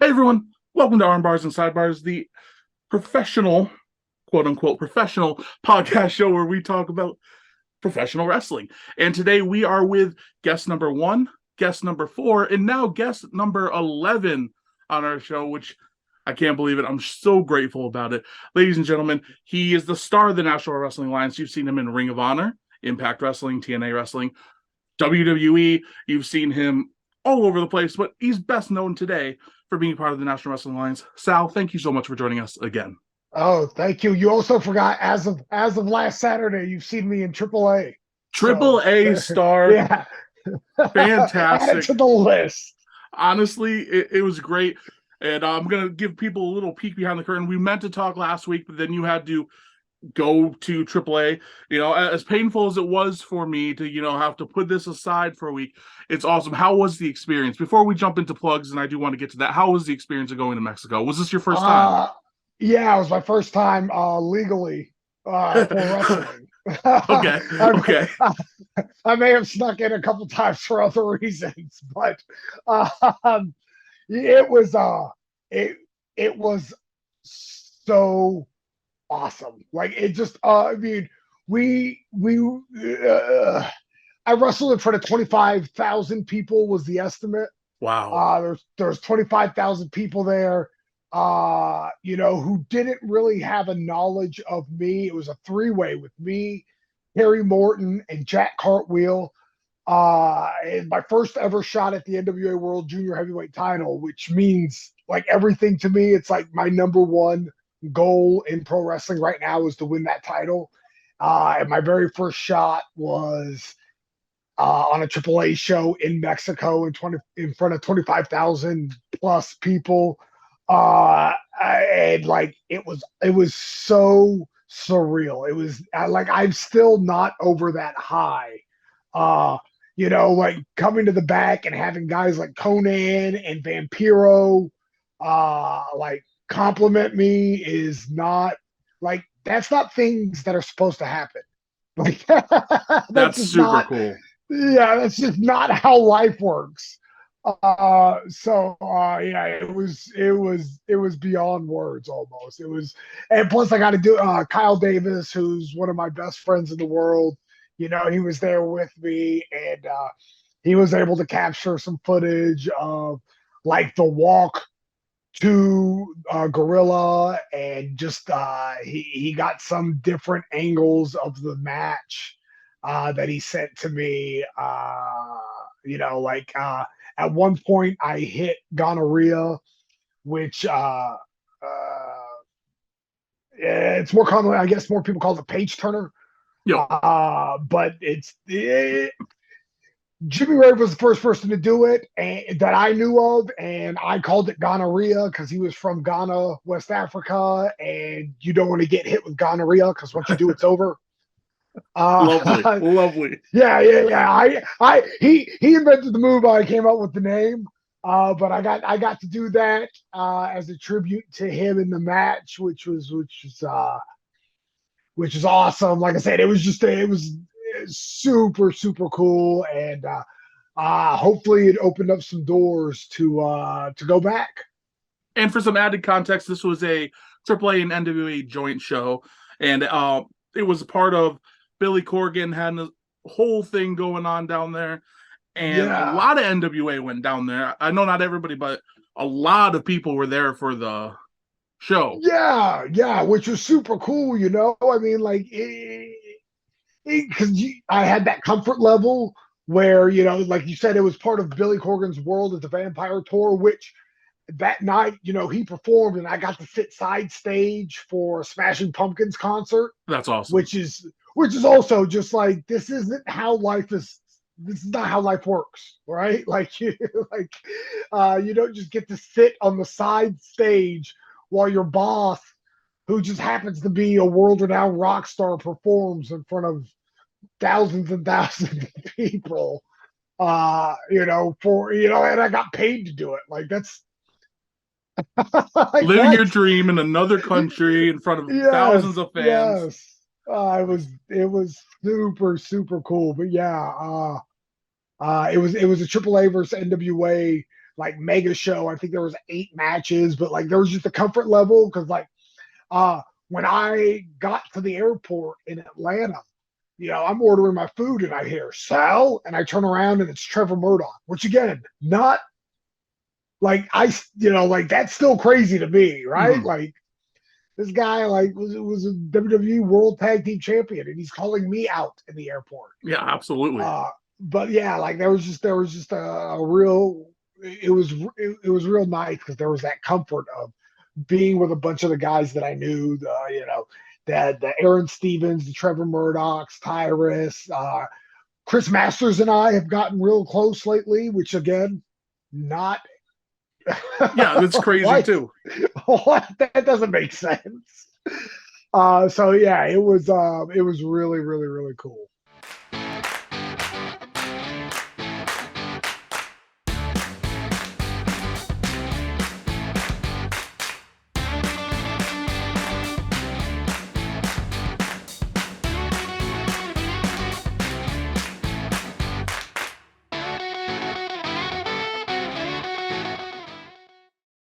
Hey everyone, welcome to Armbars and Sidebars, the professional, quote unquote, professional podcast show where we talk about professional wrestling. And today we are with guest number 1, guest number 4, and now guest number 11 on our show, which I can't believe it. I'm so grateful about it. Ladies and gentlemen, he is the star of the National Wrestling Alliance. You've seen him in Ring of Honor, Impact Wrestling, TNA Wrestling, WWE. You've seen him all over the place, but he's best known today for being part of the National Wrestling Alliance. Sal, thank you so much for joining us again. Oh, thank you. You also forgot as of last Saturday, you've seen me in AAA. Triple So A star, yeah, add it fantastic. to the list. Honestly, it was great. And I'm going to give people a little peek behind the curtain. We meant to talk last week, but then you had to go to AAA. You know, as painful as it was for me to, have to put this aside for a week, it's awesome. How was the experience? Before we jump into plugs, and I do want to get to that, how was the experience of going to Mexico? Was this your first time? Uh yeah, it was my first time legally for wrestling. Okay. I, Okay. I may have snuck in a couple times for other reasons, but it was it was so awesome. Like it just I mean we I wrestled in front of 25,000 people was the estimate. Wow. There's 25,000 people there, who didn't really have a knowledge of me. It was a three-way with me, Harry Morton, and Jack Cartwheel. And my first ever shot at the NWA World Junior Heavyweight title, which means like everything to me. It's like my number one goal in pro wrestling right now is to win that title. And my very first shot was on a AAA show in Mexico in front of 25,000 plus people. And like it was so surreal. It was like I'm still not over that high. Uh, like coming to the back and having guys like Conan and Vampiro like compliment me is not like that's not things that are supposed to happen. Like that's That's just super not cool. yeah, that's just not how life works. Yeah, it was beyond words almost. It was, and plus I got to do Kyle Davis, who's one of my best friends in the world. He was there with me, and he was able to capture some footage of like the walk to Gorilla, and just he got some different angles of the match that he sent to me. At one point I hit gonorrhea, which it's more common, I guess more people call it the page turner. Yo, But Jimmy Rave was the first person to do it that I knew of, and I called it gonorrhea because he was from Ghana, West Africa, and you don't want to get hit with gonorrhea because once you do, it's over. lovely. Uh, Lovely. yeah. He invented the move. I came up with the name, but I got to do that as a tribute to him in the match, which is awesome. Like I said, it was super super cool, and hopefully it opened up some doors to go back. And for some added context, this was a AAA and NWA joint show, and it was a part of Billy Corgan had a whole thing going on down there, and a Yeah, lot of NWA went down there. I know not everybody, but a lot of people were there for the show. yeah, which was super cool. I mean, like, because I had that comfort level where like you said, it was part of Billy Corgan's World at the Vampire Tour, which that night, he performed, and I got to sit side stage for a Smashing Pumpkins concert, That's awesome. which is also just like this isn't how life is. This is not how life works, right? Like like you don't just get to sit on the side stage while your boss, who just happens to be a world-renowned rock star, performs in front of thousands and thousands of people. And I got paid to do it. Like that's like Living your what? dream in another country in front of thousands Yes, of fans. yes. It was super super cool. But yeah, it was a AAA versus NWA like mega show. I think there was 8 matches, but like there was just a comfort level because like when I got to the airport in Atlanta, I'm ordering my food and I hear Sal, and I turn around and it's Trevor Murdoch, which again, not like like that's still crazy to me, right? Mhm. Like this guy like was a WWE World Tag Team Champion, and he's calling me out in the airport. Yeah, absolutely. But yeah, like there was just a real it was real nice because there was that comfort of being with a bunch of the guys that I knew, the Aaron Stevens, the Trevor Murdochs, Tyrus, Chris Masters and I have gotten real close lately, which again, not Yeah, that's crazy what too. what that doesn't make sense. So yeah, it was really really really cool.